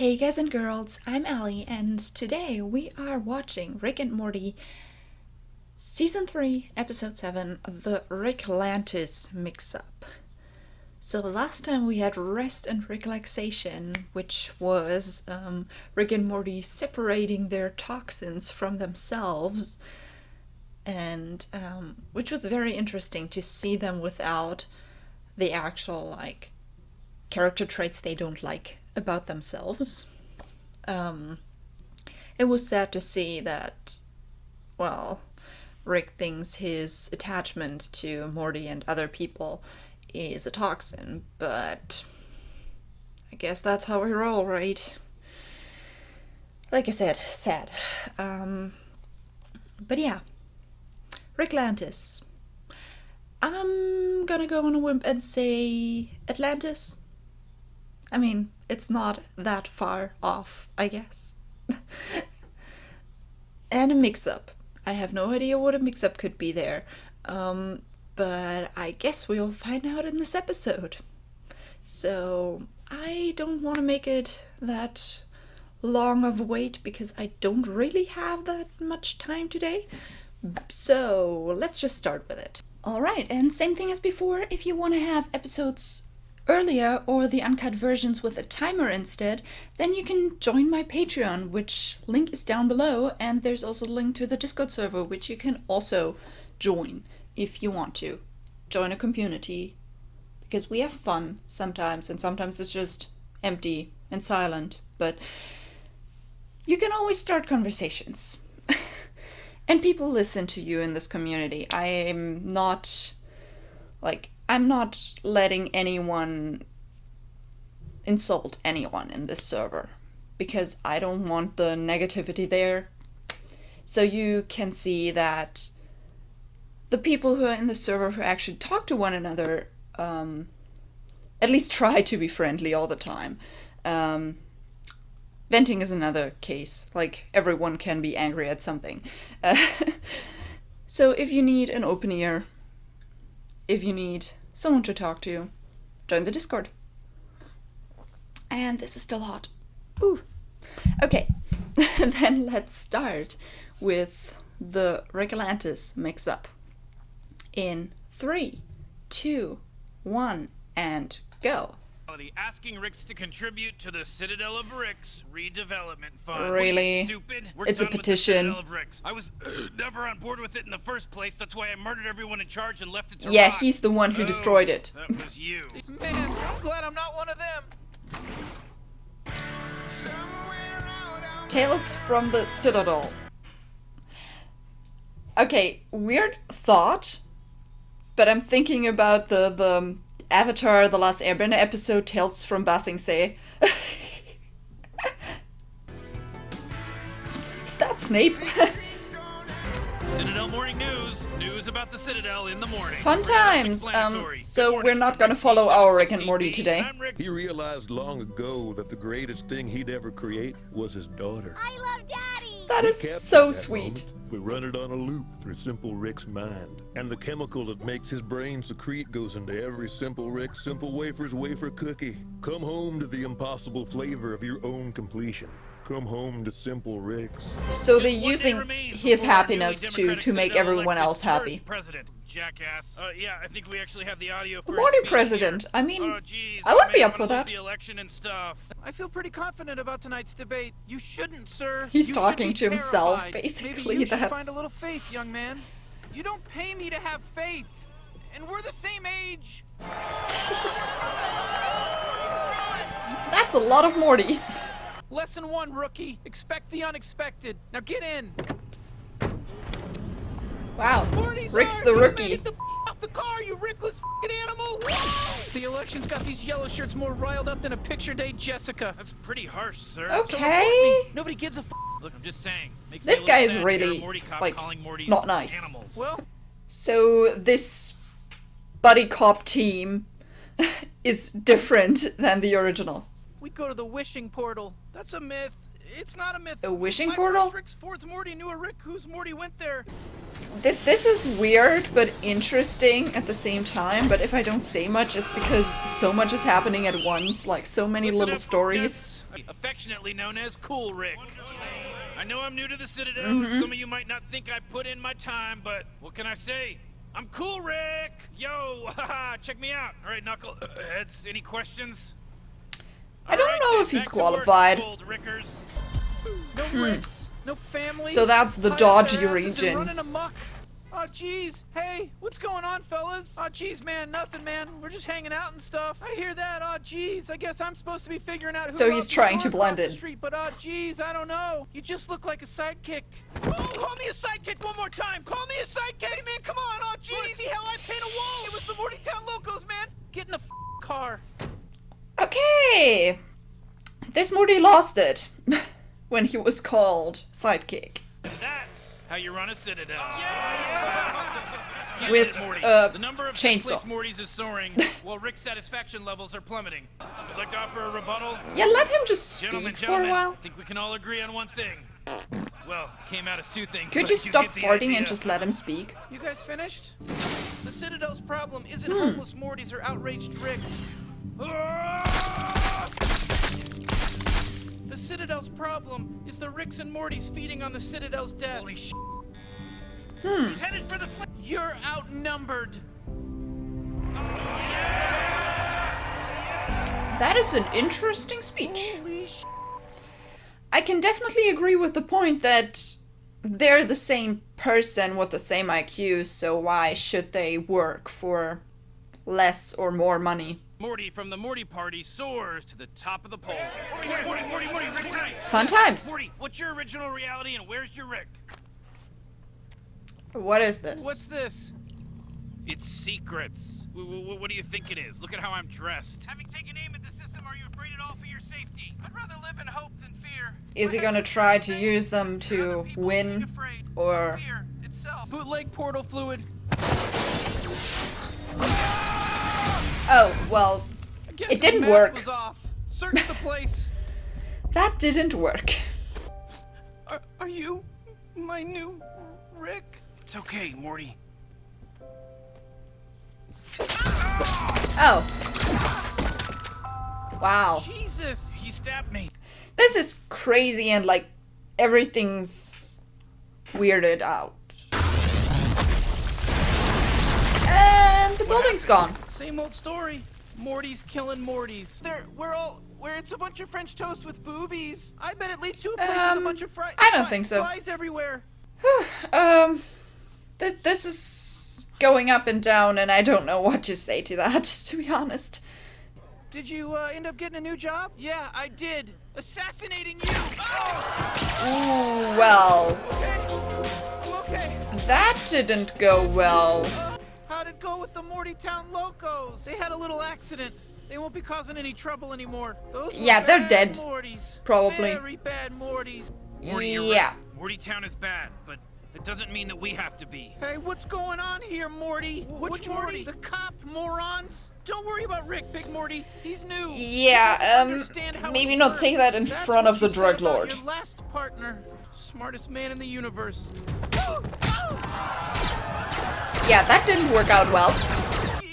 Hey guys and girls, I'm Allie, and today we are watching Rick and Morty Season 3, Episode 7, the Ricklantis Mix-Up. So last time we had Rest and Relaxation, which was Rick and Morty separating their toxins from themselves, and which was very interesting to see them without the actual, character traits they don't like about themselves. It was sad to see that, Rick thinks his attachment to Morty and other people is a toxin, but I guess that's how we roll, right? Like I said, sad. But yeah, Ricklantis. I'm gonna go on a whim and say Atlantis. I mean, it's not that far off, I guess. And a mix-up. I have no idea what a mix-up could be there. But I guess we'll find out in this episode. So, I don't want to make it that long of a wait because I don't really have that much time today. So, let's just start with it. Alright, and same thing as before, if you want to have episodes earlier or the uncut versions with a timer instead, then you can join my Patreon, which link is down below, and there's also a link to the Discord server, which you can also join if you want to. Join a community, because we have fun sometimes, and sometimes it's just empty and silent, but you can always start conversations. And people listen to you in this community. I'm not letting anyone insult anyone in this server because I don't want the negativity there. So you can see that the people who are in the server who actually talk to one another at least try to be friendly all the time. Venting is another case. Everyone can be angry at something. So if you need an open ear, if you need someone to talk to, join the Discord. And this is still hot. Ooh. Okay, then let's start with the Ricklantis mix-up. In 3, 2, 1, and go. Asking Ricks to contribute to the Citadel of Ricks redevelopment fund. Really? Stupid. It's a petition. With the Citadel of Ricks. I was never on board with it in the first place. That's why I murdered everyone in charge and left it to Yeah, rot. he's the one who destroyed it. That was you. Man, I'm glad I'm not one of them. Tales from the Citadel. Okay, weird thought, but I'm thinking about the Avatar, The Last Airbender episode, Tales from Ba Sing Se. Is that Snape? Citadel Morning News. News about the Citadel in the morning. Fun times. So we're not gonna follow our Rick and Morty today. He realized long ago that the greatest thing he'd ever create was his daughter. I love Daddy! That is Captured so that sweet. moment. We run it on a loop through Simple Rick's mind. And the chemical that makes his brain secrete goes into every Simple Rick Simple Wafer's wafer cookie. Come home to the impossible flavor of your own completion. Come home to Simple Rick's. So they're using his happiness to make everyone else happy. President, jackass. Yeah, I think we actually have the audio for Morty his speech president. here. I mean, Oh, geez, I would be man, up for that. The election and stuff. I feel pretty confident about tonight's debate. You shouldn't, sir. He's You talking should be to himself, terrified. basically. Maybe you should That's... find a little faith, young man. You don't pay me to have faith. And we're the same age. That's a lot of Mortys. Lesson 1, rookie. Expect the unexpected. Now get in. Wow, Morty's Rick's hard. the You rookie. Get the off the car, you rickless animal. The election's got these yellow shirts more riled up than a picture day Jessica. That's pretty harsh, sir. Okay. Nobody gives a Look, I'm just saying. Makes This me a guy little is sad to hear a really, Morty cop like, calling Mortys not nice. Animals. Well, So this buddy cop team is different than the original. we go to the wishing portal. That's a myth. It's not a myth. A wishing My portal? first Rick's fourth Morty knew a Rick whose Morty went there. This is weird but interesting at the same time, but if I don't say much, it's because so much is happening at once, like so many little stories. Affectionately known as Cool Rick. I know I'm new to the Citadel, Mm-hmm. and some of you might not think I put in my time, but what can I say? I'm Cool Rick! Yo, haha, check me out. All right, knuckleheads, any questions? I don't know if he's qualified. No Ricks, no family. So that's the dodgy region. Running amok. Oh jeez, hey, what's going on, fellas? Oh jeez, man, nothing, man. We're just hanging out and stuff. I hear that. Oh jeez, I guess I'm supposed to be figuring out who. So he's else is trying to going blend across the in. street, but oh jeez, I don't know. You just look like a sidekick. Oh, call me a sidekick one more time. Call me a sidekick, hey, man. Come on. Oh jeez, see how I paint a wall? It was the Morty Town Locos, man. Get in the car. Okay. This Morty lost it when he was called sidekick. That's how you run a Citadel. With the number of chainsaw. Mortys is soaring, while Rick's satisfaction levels are plummeting. I'd like to offer a rebuttal. Yeah, let him just speak Gentlemen, for a while. I think we can all agree on one thing. Well, came out as two things. Could but you stop get the farting idea. and just let him speak? You guys finished? The Citadel's problem isn't homeless Mortys or outraged Ricks. The Citadel's problem is the Ricks and Mortys feeding on the Citadel's death. Holy sh**. He's headed for the You're outnumbered. That is an interesting speech. Holy sh**. I can definitely agree with the point that they're the same person with the same IQ, so why should they work for less or more money? Morty from the Morty Party soars to the top of the polls. Morty, Rick time. Fun times. Morty, what's your original reality and where's your Rick? What is this? What's this? It's secrets. What do you think it is? Look at how I'm dressed. Having taken aim at the system, are you afraid at all for your safety? I'd rather live in hope than fear. Is he gonna try to use them to win, or... Fear itself. Bootleg portal fluid. Oh, well, I guess it didn't the math work. was off. Search the place. That didn't work. Are you my new Rick? It's okay, Morty. Oh. Wow. Jesus. He stabbed me. This is crazy and like everything's weirded out. And the building's gone. Same old story. Morty's killing Mortys. Where it's a bunch of French toast with boobies. I bet it leads to a place with a bunch of I don't think so. Flies everywhere. This is going up and down, and I don't know what to say to that, to be honest. Did you end up getting a new job? Yeah, I did. Assassinating you. Oh! Ooh, well, Okay. I'm okay. that didn't go well. How'd it go with the Morty Town Locos? They had a little accident. They won't be causing any trouble anymore. Those were Yeah, they're bad dead. Mortys. Probably. Very bad Mortys. Morty, you're Yeah. right. Morty Town is bad, but that doesn't mean that we have to be. Hey, what's going on here, Morty? Which Morty? The cop, morons? Don't worry about Rick, Big Morty. He's new. He Yeah, doesn't understand how maybe it not works. say that in That's front what of the you said drug about lord. Your last partner, smartest man in the universe. Yeah, that didn't work out well.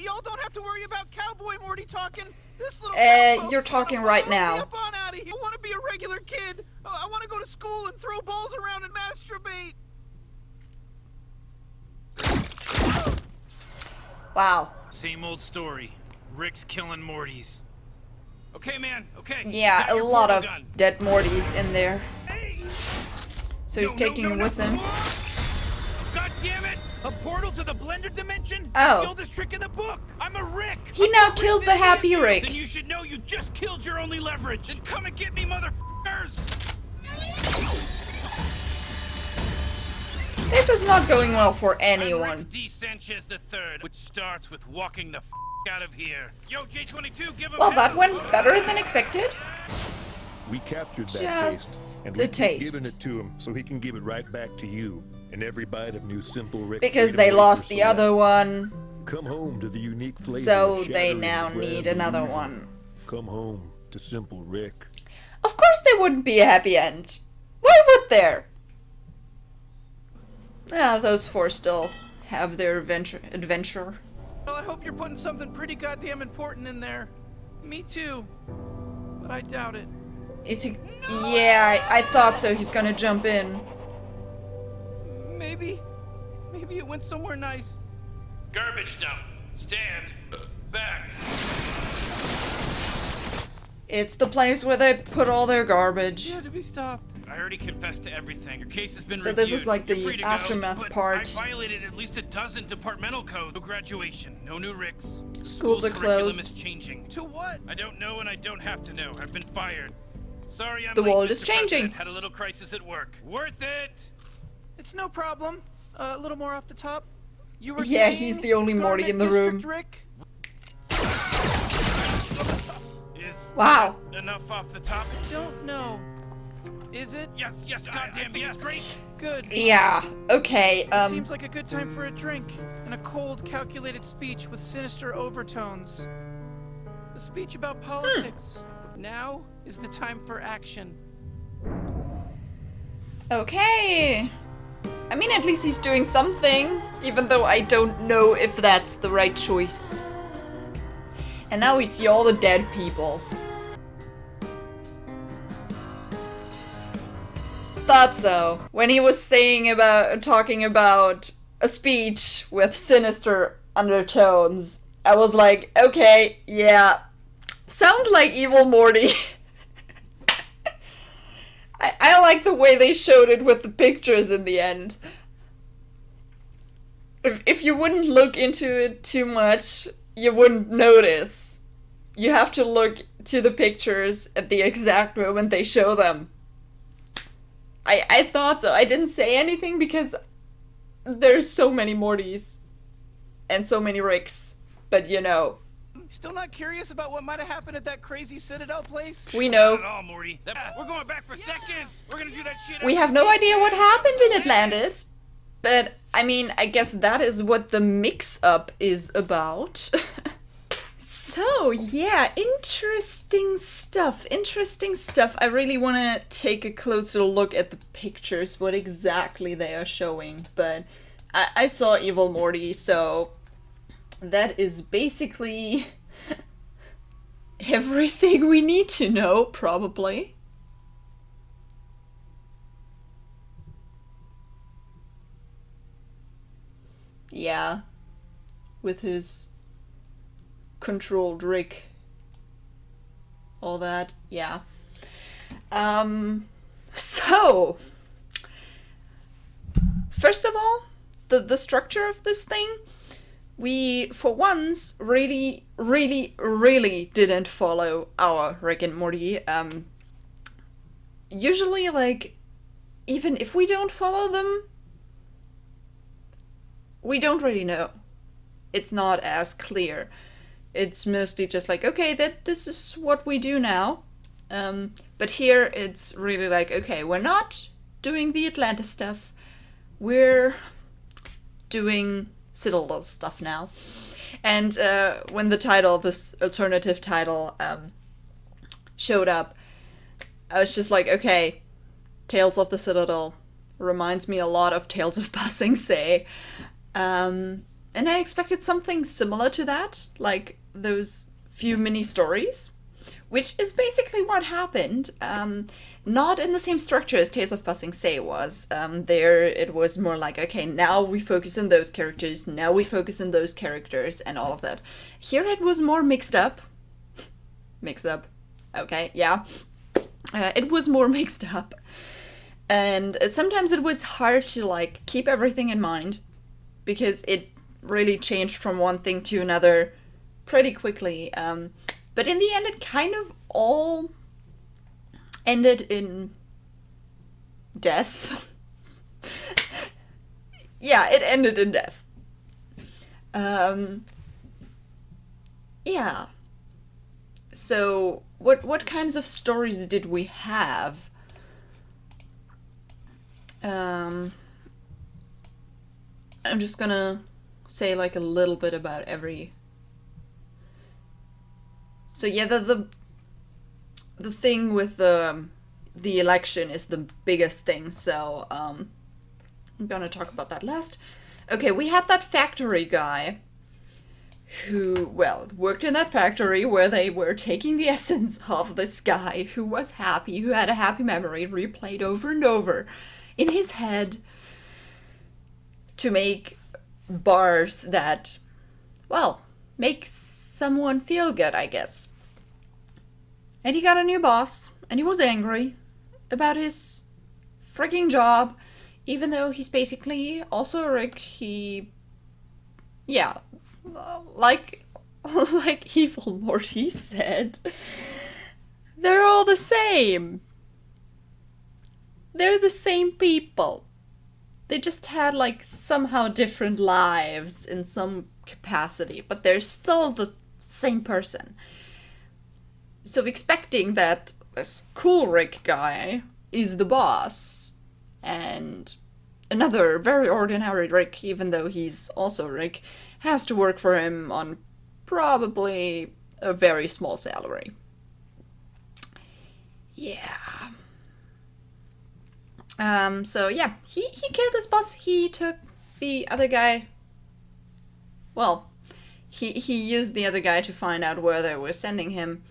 Y'all don't have to worry about Cowboy Morty talking. This little You're talking right now. Up on out of here. I want to be a regular kid. I want to go to school and throw balls around and masturbate. Wow. Same old story. Rick's killing Mortys. Okay, man. Okay. Yeah, Got a your lot portal of gun. dead Mortys in there. Hey! So he's taking it with him. God damn it! A portal to the blender dimension? Oh. The oldest trick in the book. I'm a Rick. He I'm now a killed the Rick happy idiot. Rick. Then you should know you just killed your only leverage. Then come and get me, motherfuckers. This is not going well for I'm anyone. Rick D. Sanchez III, which starts with walking the out of here. Yo, J22, give him Well, that hell. went better than expected. We captured that Just taste, and the we keep taste. giving it to him so he can give it right back to you. And every bite of new Simple Rick Because Freedom they Wafer lost the Select. other one, Come home to the unique flavor. so of they shattering now the need grand another illusion. one. Come home to Simple Rick. Of course there wouldn't be a happy end. Why would there? Yeah, those four still have their adventure. Well, I hope you're putting something pretty goddamn important in there. Me too. But I doubt it. Is he? No! Yeah, I thought so. He's gonna jump in. Maybe it went somewhere nice. Garbage dump. Stand back. It's the place where they put all their garbage. Yeah, to be stopped. I already confessed to everything. Your case has been So reviewed. this is like You're free the to aftermath go, but part. I violated at least a dozen departmental codes. No graduation, no new Ricks. Schools are curriculum closed. is changing. To what? I don't know and I don't have to know. I've been fired. Sorry, I'm The late, world is Mr. changing. President. Had a little crisis at work. Worth it. It's no problem. A little more off the top. You were Yeah, saying he's the only Morty in the Garment room. District, Rick? Is Wow. that enough off the top? Don't know. Is it? Yes, goddamn, yes. Great. Good. Yeah. Okay. Seems like a good time for a drink and a cold, calculated speech with sinister overtones. A speech about politics. Now is the time for action. Okay. I mean, at least he's doing something, even though I don't know if that's the right choice. And now we see all the dead people. Thought so. When he was talking about a speech with sinister undertones, I was like, okay, yeah, sounds like evil Morty. I like the way they showed it with the pictures in the end. If you wouldn't look into it too much, you wouldn't notice. You have to look to the pictures at the exact moment they show them. I thought so. I didn't say anything because there's so many Mortys and so many Ricks. But you know. Still not curious about what might have happened at that crazy Citadel place? We know. Not at all, Morty. We're going back for seconds. We're gonna do that shit. We have no idea what happened in Atlantis. But, I mean, I guess that is what the Mixup is about. So, yeah, interesting stuff. I really want to take a closer look at the pictures, what exactly they are showing. But I saw Evil Morty, so that is basically everything we need to know, probably. Yeah, with his controlled Rick, all that, yeah. So, first of all, the structure of this thing, we, for once, really didn't follow our Rick and Morty. Usually, like, even if we don't follow them, we don't really know. It's not as clear. It's mostly just like, okay, this is what we do now. But here it's really like, okay, we're not doing the Atlantis stuff. We're doing Citadel stuff now. And when the title, this alternative title, showed up, I was just like, okay, Tales of the Citadel reminds me a lot of Tales of Ba Sing Se. And I expected something similar to that, like those few mini stories, which is basically what happened. Not in the same structure as Tales of Ba Sing Se was. There it was more like, okay, now we focus on those characters, and all of that. Here it was more mixed up. Mix-up. Okay, yeah. It was more mixed up. And sometimes it was hard to, like, keep everything in mind, because it really changed from one thing to another pretty quickly. But in the end, it kind of all ended in death. Yeah, it ended in death. Yeah. So, what kinds of stories did we have? I'm just gonna say like a little bit about every. So yeah, the thing with the election is the biggest thing. So I'm gonna talk about that last. Okay, we had that factory guy who, well, worked in that factory where they were taking the essence of this guy who was happy, who had a happy memory replayed over and over in his head to make bars that, well, make someone feel good, I guess. And he got a new boss, and he was angry about his freaking job, even though he's basically also a Rick. Yeah, like evil Morty said, they're all the same. They're the same people. They just had, like, somehow different lives in some capacity, but they're still the same person. So expecting that this cool Rick guy is the boss, and another very ordinary Rick, even though he's also Rick, has to work for him on probably a very small salary. Yeah. So yeah, he killed his boss. He took the other guy. Well, he used the other guy to find out where they were sending him.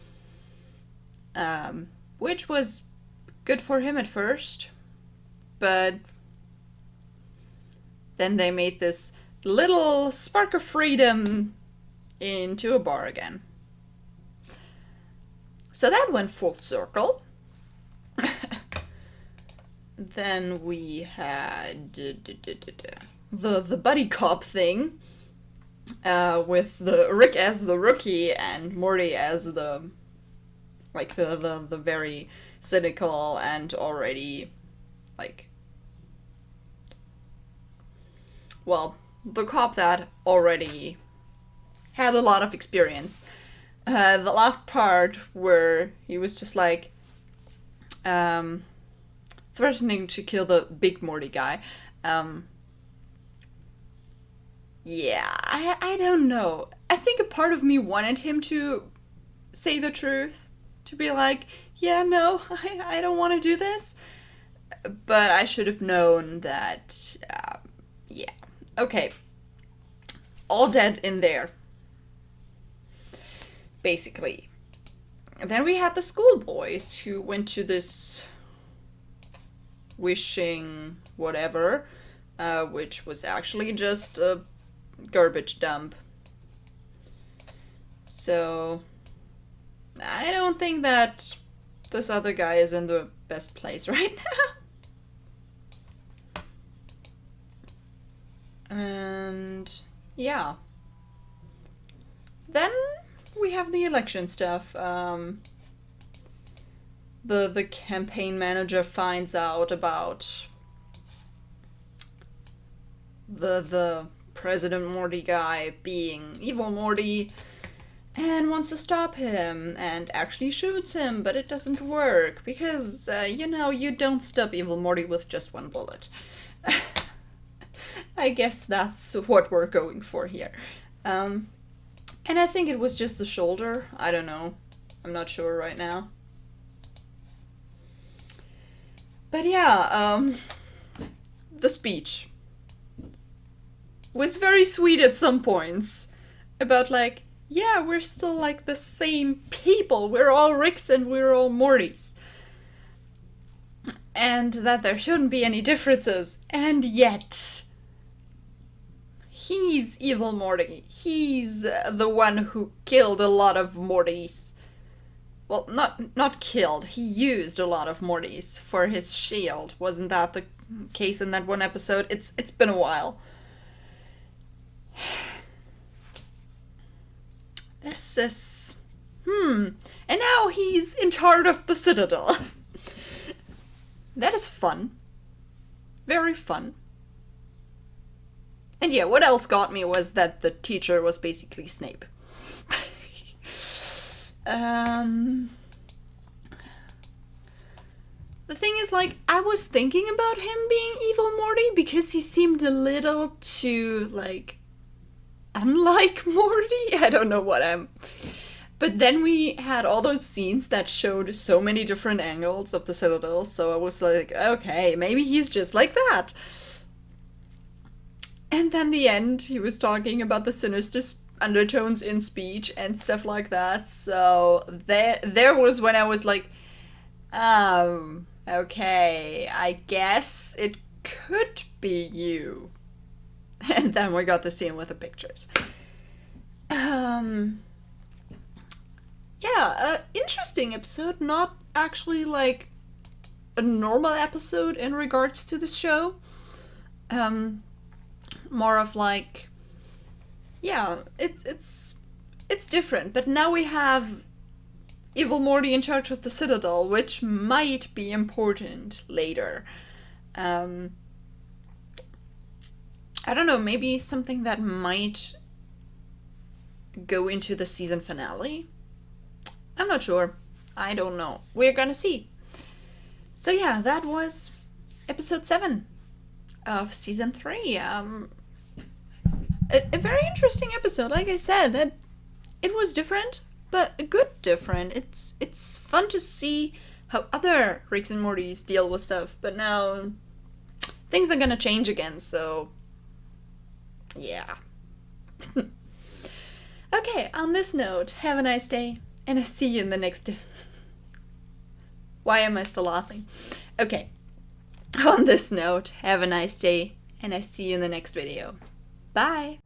Which was good for him at first, but then they made this little spark of freedom into a bar again. So that went full circle. Then we had the buddy cop thing, with the Rick as the rookie and Morty as the very cynical and already, like, well, the cop that already had a lot of experience. The last part where he was just like, threatening to kill the big Morty guy. Yeah, I don't know. I think a part of me wanted him to say the truth. To be like, yeah, no, I don't want to do this. But I should have known that, yeah. Okay. All dead in there. Basically. Then we had the schoolboys who went to this wishing whatever, which was actually just a garbage dump. So I don't think that this other guy is in the best place right now. And yeah. Then we have the election stuff. The campaign manager finds out about the President Morty guy being evil Morty and wants to stop him and actually shoots him, but it doesn't work because, you don't stop evil Morty with just one bullet. I guess that's what we're going for here. And I think it was just the shoulder. I don't know. I'm not sure right now. But yeah, the speech was very sweet at some points. About like, yeah, we're still like the same people. We're all Ricks and we're all Mortys. And that there shouldn't be any differences. And yet, he's evil Morty. He's the one who killed a lot of Mortys. Well, not killed. He used a lot of Mortys for his shield. Wasn't that the case in that one episode? It's been a while. This is... And now he's in charge of the Citadel. That is fun. Very fun. And yeah, what else got me was that the teacher was basically Snape. The thing is, like, I was thinking about him being evil Morty because he seemed a little too, like, unlike Morty. I don't know what I'm... But then we had all those scenes that showed so many different angles of the Citadel, so I was like, okay, maybe he's just like that. And then the end, he was talking about the sinister undertones in speech and stuff like that. So there was when I was like, okay, I guess it could be you. And then we got the scene with the pictures. Yeah, interesting episode. Not actually like a normal episode in regards to the show. More of like, yeah, it's different. But now we have Evil Morty in charge of the Citadel, which might be important later. I don't know, maybe something that might go into the season finale? I'm not sure. I don't know. We're gonna see. So yeah, that was episode 7 of season 3. A very interesting episode. Like I said, that it was different, but a good different. It's fun to see how other Ricks and Mortys deal with stuff, but now things are gonna change again, so yeah. Okay, on this note, have a nice day, and I'll see you in the next... Why am I still laughing? Okay, on this note, have a nice day, and I'll see you in the next video. Bye!